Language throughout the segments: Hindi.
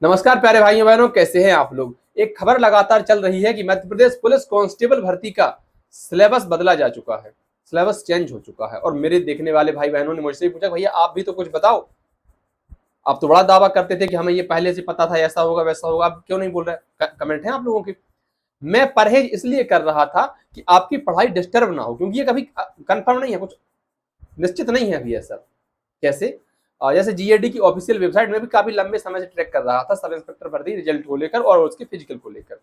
नमस्कार प्यारे भाइयों बहनों, कैसे हैं आप लोग। एक खबर लगातार चल रही है कि मध्य प्रदेश पुलिस कांस्टेबल भर्ती का सिलेबस बदला जा चुका है, सिलेबस चेंज हो चुका है। और मेरे देखने वाले भाई बहनों ने मुझसे पूछा, भैया आप भी तो कुछ बताओ, आप तो बड़ा दावा करते थे कि हमें ये पहले से पता था, ऐसा होगा वैसा होगा, आप क्यों नहीं बोल रहे। कमेंट है आप लोगों के। मैं परहेज इसलिए कर रहा था कि आपकी पढ़ाई डिस्टर्ब ना हो, क्योंकि ये कभी कंफर्म नहीं है, कुछ निश्चित नहीं है अभी ऐसा। कैसे? जैसे जीएडी की ऑफिशियल वेबसाइट में भी काफी लंबे समय से ट्रैक कर रहा था सब इंस्पेक्टर भर्ती रिजल्ट को लेकर और उसके फिजिकल को लेकर,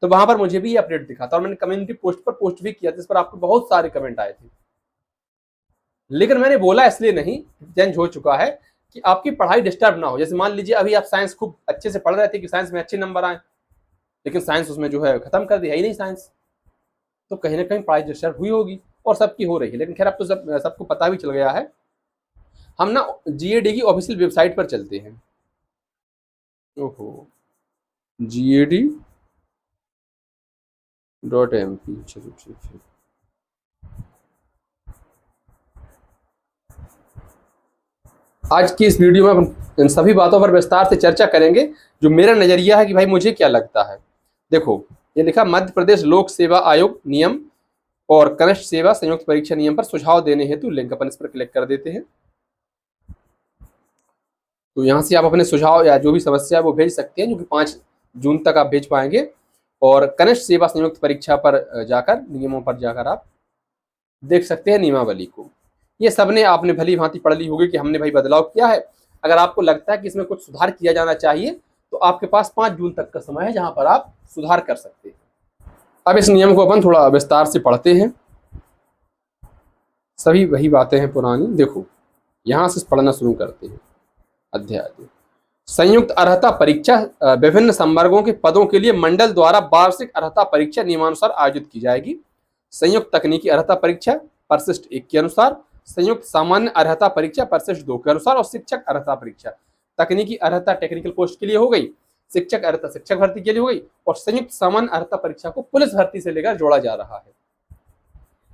तो वहां पर मुझे भी ये अपडेट दिखा था और मैंने कम्युनिटी पोस्ट पर पोस्ट भी किया था, इस पर आपको बहुत सारे कमेंट आए थे। लेकिन मैंने बोला इसलिए नहीं, चेंज हो चुका है कि आपकी पढ़ाई डिस्टर्ब ना हो। जैसे मान लीजिए अभी आप साइंस खूब अच्छे से पढ़ रहे थे कि साइंस में अच्छे नंबर आए, लेकिन साइंस उसमें जो है खत्म कर दिया ही नहीं साइंस, तो कहीं ना कहीं पढ़ाई डिस्टर्ब हुई होगी और सबकी हो रही है। लेकिन खैर अब तो सबको पता भी चल गया है। हम ना जीएडी की ऑफिशियल वेबसाइट पर चलते हैं। ओहो, GAD.MP। चलो ठीक है। आज की इस वीडियो में हम इन सभी बातों पर विस्तार से चर्चा करेंगे, जो मेरा नजरिया है कि भाई मुझे क्या लगता है। देखो, ये लिखा मध्य प्रदेश लोक सेवा आयोग नियम और कनिष्ठ सेवा संयुक्त परीक्षा नियम पर सुझाव देने हेतु लिंक, अपन इस पर क्लिक कर देते हैं। तो यहाँ से आप अपने सुझाव या जो भी समस्या है वो भेज सकते हैं, जो कि 5 जून तक आप भेज पाएंगे। और कनिष्ठ सेवा संयुक्त परीक्षा पर जाकर नियमों पर जाकर आप देख सकते हैं नियमावली को। ये सबने आपने भली भांति पढ़ ली होगी कि हमने भाई बदलाव किया है। अगर आपको लगता है कि इसमें कुछ सुधार किया जाना चाहिए तो आपके पास 5 जून तक का समय है, जहां पर आप सुधार कर सकते हैं। अब इस नियम को अपन थोड़ा विस्तार से पढ़ते हैं। सभी वही बातें हैं पुरानी। देखो, यहां से पढ़ना शुरू करते हैं। अध्याय संयुक्त अर्हता परीक्षा विभिन्न संवर्गों के पदों के लिए मंडल द्वारा वार्षिक अर्हता परीक्षा नियमानुसार आयोजित की जाएगी। संयुक्त तकनीकी अर्हता परीक्षा परिशिष्ट 1 के अनुसार, संयुक्त सामान्य अर्हता परीक्षा परिशिष्ट 2 के अनुसार और शिक्षक अर्हता परीक्षा। तकनीकी अर्हता टेक्निकल पोस्ट के लिए हो गई, शिक्षक अर्हता शिक्षक भर्ती के लिए हो गई, और संयुक्त सामान्य अर्हता परीक्षा को पुलिस भर्ती से लेकर जोड़ा जा रहा है।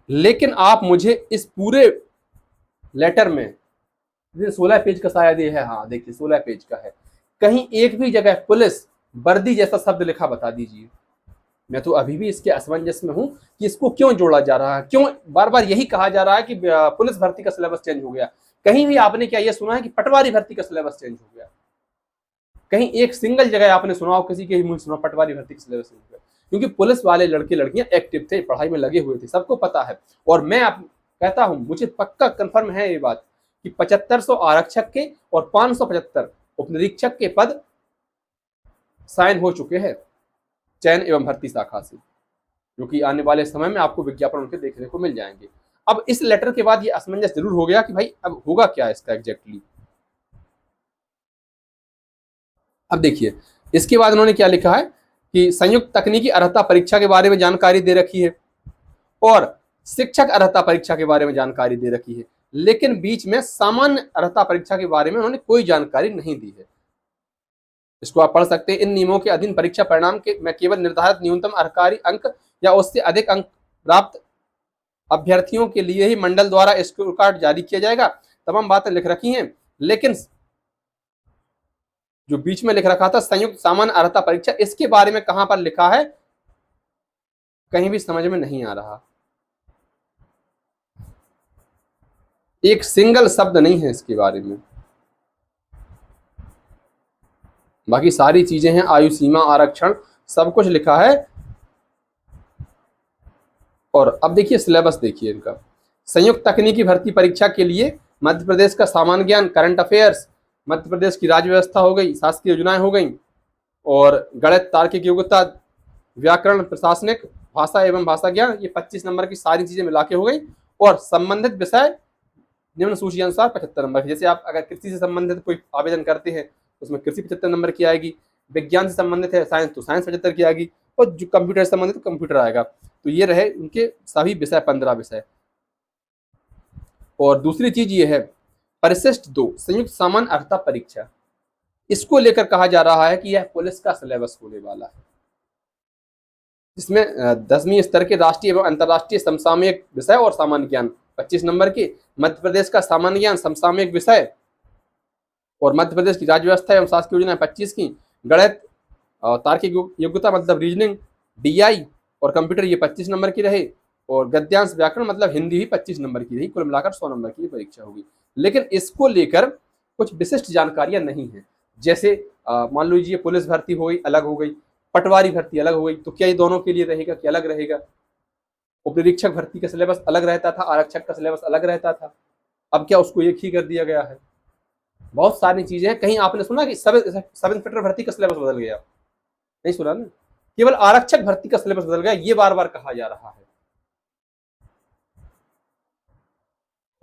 लेकिन आप मुझे इस पूरे लेटर में 16 पेज का शायद ये है, हाँ देखिए 16 पेज का है, कहीं एक भी जगह पुलिस वर्दी जैसा शब्द लिखा बता दीजिए। मैं तो अभी भी इसके असमंजस में हूं कि इसको क्यों जोड़ा जा रहा है, क्यों बार बार यही कहा जा रहा है कि पुलिस भर्ती का सिलेबस चेंज हो गया। कहीं भी आपने क्या यह सुना है कि पटवारी भर्ती का सिलेबस चेंज हो गया? कहीं एक सिंगल जगह आपने सुना हो किसी के मुंह सुना पटवारी भर्ती का सिलेबस चेंज हो गया? क्योंकि पुलिस वाले लड़के लड़कियां एक्टिव थे, पढ़ाई में लगे हुए थे, सबको पता है। और मैं आप कहता हूं, मुझे पक्का कंफर्म है ये बात कि 7500 आरक्षक के और 575 उपनिरीक्षक के पद साइन हो चुके हैं चयन एवं भर्ती शाखा से, जो कि आने वाले समय में आपको विज्ञापन उनके देखने को मिल जाएंगे। अब इस लेटर के बाद ये असमंजस जरूर हो गया कि भाई अब होगा क्या इसका एग्जैक्टली। अब देखिए, इसके बाद उन्होंने क्या लिखा है कि संयुक्त तकनीकी अर्हता परीक्षा के बारे में जानकारी दे रखी है और शिक्षक अर्हता परीक्षा के बारे में जानकारी दे रखी है, लेकिन बीच में सामान्य अर्हता परीक्षा के बारे में उन्होंने कोई जानकारी नहीं दी है। इसको आप पढ़ सकते हैं। इन नियमों के अधीन परीक्षा परिणाम के में केवल निर्धारित न्यूनतम अधिकारी अंक या उससे अधिक अंक प्राप्त अभ्यर्थियों के लिए ही मंडल द्वारा स्कोर कार्ड जारी किया जाएगा। तमाम बातें लिख रखी हैं, लेकिन जो बीच में लिख रखा था संयुक्त सामान्य अर्हता परीक्षा, इसके बारे में कहां पर लिखा है कहीं भी समझ में नहीं आ रहा। एक सिंगल शब्द नहीं है इसके बारे में। बाकी सारी चीजें हैं, आयु सीमा, आरक्षण, सब कुछ लिखा है। और अब देखिए सिलेबस देखिए इनका। संयुक्त तकनीकी भर्ती परीक्षा के लिए मध्य प्रदेश का सामान्य ज्ञान, करंट अफेयर्स, मध्य प्रदेश की राज्य व्यवस्था हो गई, शासकीय योजनाएं हो गई, और गणित, तार्किक योग्यता, व्याकरण, प्रशासनिक, भाषा एवं भाषा ज्ञान, ये 25 नंबर की सारी चीजें मिला के हो गई। और संबंधित विषय निम्न सूची अनुसार 75 नंबर। जैसे आप अगर कृषि से संबंधित कोई आवेदन करते हैं उसमें कृषि 75 नंबर की आएगी, विज्ञान से संबंधित है साइंस तो साइंस 75 की आएगी, और जो कंप्यूटर से संबंधित तो कंप्यूटर आएगा। तो ये रहे उनके सभी विषय, 15 विषय। और दूसरी चीज ये है परिशिष्ट 2 संयुक्त सामान्य अर्हता परीक्षा, इसको लेकर कहा जा रहा है कि यह पुलिस का सिलेबस होने वाला है, जिसमें 10वीं स्तर के राष्ट्रीय एवं अंतर्राष्ट्रीय समसामयिक विषय और सामान्य ज्ञान 25 नंबर के, मध्य प्रदेश का सामान्य ज्ञान, समसामयिक विषय और मध्य प्रदेश की राज्य व्यवस्था एवं शासकीय योजना 25 की, गणित और तार्किक योग्यता मतलब रीजनिंग, डीआई और कंप्यूटर ये 25 नंबर की रहे, और गद्यांश व्याकरण मतलब हिंदी भी 25 नंबर की रही। कुल मिलाकर 100 नंबर की परीक्षा होगी। लेकिन इसको लेकर कुछ विशिष्ट जानकारियां नहीं है। जैसे मान लीजिए पुलिस भर्ती हो गई, अलग हो गई, पटवारी भर्ती अलग हो गई, तो क्या ये दोनों के लिए रहेगा कि अलग रहेगा? उपनिरीक्षक भर्ती का सिलेबस अलग रहता था, आरक्षक का सिलेबस अलग रहता था, अब क्या उसको एक ही कर दिया गया है? बहुत सारी चीजें हैं। कहीं आपने सुना कि सब इंस्पेक्टर भर्ती का सिलेबस बदल गया? नहीं सुना ना। केवल आरक्षक भर्ती का सिलेबस बदल गया, ये बार बार कहा जा रहा है।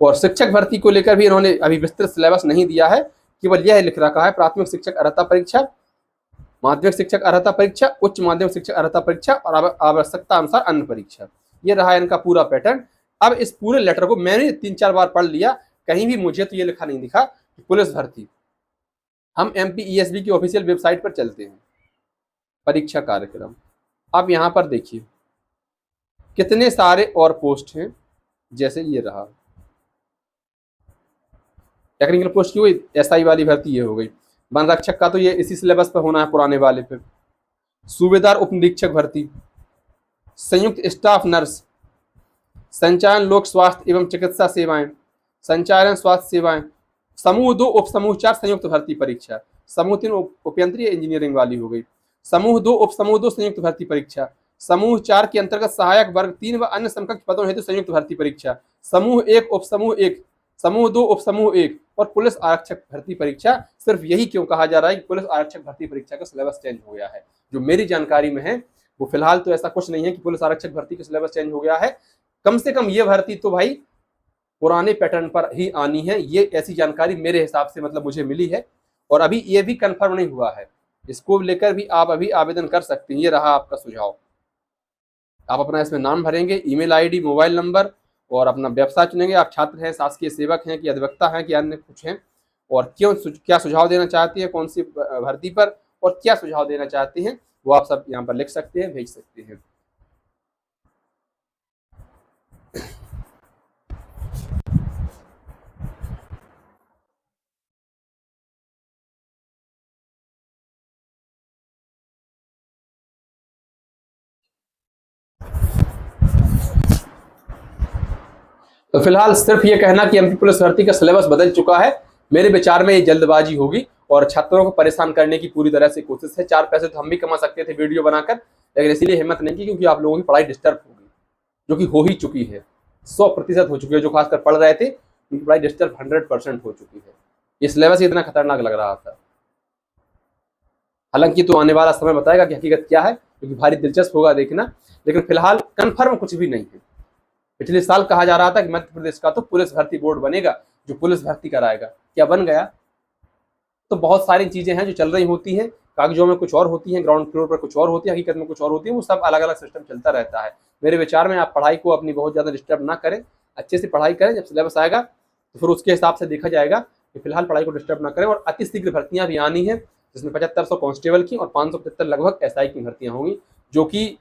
और शिक्षक भर्ती को लेकर भी इन्होंने अभी विस्तृत सिलेबस नहीं दिया है, केवल यह लिख रखा है प्राथमिक शिक्षक अर्हता परीक्षा, माध्यमिक शिक्षक अर्हता परीक्षा, उच्च माध्यमिक शिक्षक अर्हता परीक्षा और आवश्यकता अनुसार अन्य परीक्षा। ये रहा इनका पूरा पैटर्न। अब इस पूरे लेटर को मैंने 3-4 बार पढ़ लिया, कहीं भी मुझे तो ये लिखा नहीं दिखा कि पुलिस भर्ती। हम MPESB की ऑफिशियल वेबसाइट पर चलते हैं, परीक्षा कार्यक्रम। अब यहाँ पर देखिए कितने सारे और पोस्ट हैं। जैसे ये रहा टेक्निकल पोस्ट की हुई, SI वाली भर्ती ये हो गई। वन रक्षक का तो ये इसी सिलेबस पर होना है, पुराने वाले पे। सूबेदार उप निरीक्षक भर्ती, संयुक्त स्टाफ नर्स, संचालन लोक स्वास्थ्य एवं चिकित्सा सेवाएं, संचालन स्वास्थ्य सेवाएं, समूह 2 उप समूह 4 संयुक्त भर्ती परीक्षा, समूह 3 उपयंत्रीय इंजीनियरिंग वाली हो गई, समूह 2 उप समूह 2 संयुक्त भर्ती परीक्षा, समूह 4 के अंतर्गत सहायक वर्ग 3 व अन्य समकक्ष पदों हेतु संयुक्त भर्ती परीक्षा, समूह 1 उप समूह 1, समूह 2 उप समूह 1 और पुलिस आरक्षक भर्ती परीक्षा। सिर्फ यही क्यों कहा जा रहा है कि पुलिस आरक्षक भर्ती परीक्षा का सिलेबस चेंज हो गया है? जो मेरी जानकारी में है वो फिलहाल तो ऐसा कुछ नहीं है कि पुलिस आरक्षक भर्ती का सिलेबस चेंज हो गया है। कम से कम ये भर्ती तो भाई पुराने पैटर्न पर ही आनी है, ये ऐसी जानकारी मेरे हिसाब से मतलब मुझे मिली है। और अभी ये भी कंफर्म नहीं हुआ है, इसको लेकर भी आप अभी आवेदन कर सकते हैं। ये रहा आपका सुझाव। आप अपना इसमें नाम भरेंगे, ईमेल आईडी, मोबाइल नंबर और अपना व्यवसाय चुनेंगे। आप छात्र हैं, शासकीय सेवक हैं कि अधिवक्ता हैं कि अन्य कुछ हैं, और क्या सुझाव देना चाहते हैं कौन सी भर्ती पर, और क्या सुझाव देना चाहते हैं वो आप सब यहाँ पर लिख सकते हैं, भेज सकते हैं। तो फिलहाल सिर्फ ये कहना कि MP पुलिस भर्ती का सिलेबस बदल चुका है, मेरे विचार में ये जल्दबाजी होगी और छात्रों को परेशान करने की पूरी तरह से कोशिश है। 4 पैसे तो हम भी कमा सकते थे वीडियो बनाकर, लेकिन इसीलिए हिम्मत नहीं की क्योंकि आप लोगों की पढ़ाई डिस्टर्ब होगी, जो कि हो ही चुकी है, 100% हो चुकी है। जो खासकर पढ़ रहे थे उनकी पढ़ाई डिस्टर्ब 100% हो चुकी है। ये सिलेबस इतना खतरनाक लग रहा था। हालांकि तो आने वाला समय बताएगा कि हकीकत क्या है, क्योंकि भारी दिलचस्प होगा देखना। लेकिन फिलहाल कन्फर्म कुछ भी नहीं है। पिछले साल कहा जा रहा था कि मध्य प्रदेश का तो पुलिस भर्ती बोर्ड बनेगा जो पुलिस भर्ती कराएगा, क्या बन गया? तो बहुत सारी चीजें हैं जो चल रही होती हैं, कागजों में कुछ और होती हैं, ग्राउंड फ्लोर पर कुछ और होती है, हकीकत में कुछ और होती है। वो सब अलग अलग सिस्टम चलता रहता है। मेरे विचार में आप पढ़ाई को अपनी बहुत ज्यादा डिस्टर्ब ना करें, अच्छे से पढ़ाई करें। जब सिलेबस आएगा तो फिर उसके हिसाब से देखा जाएगा कि फिलहाल पढ़ाई को डिस्टर्ब ना करें। और अति शीघ्र भर्तियां भी आनी है, जिसमें 7500 कांस्टेबल की और 575 लगभग SI की भर्तियां होंगी, जो कि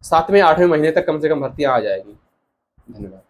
7वें 8वें महीने तक कम से कम भर्तियां आ जाएगी। धन्यवाद।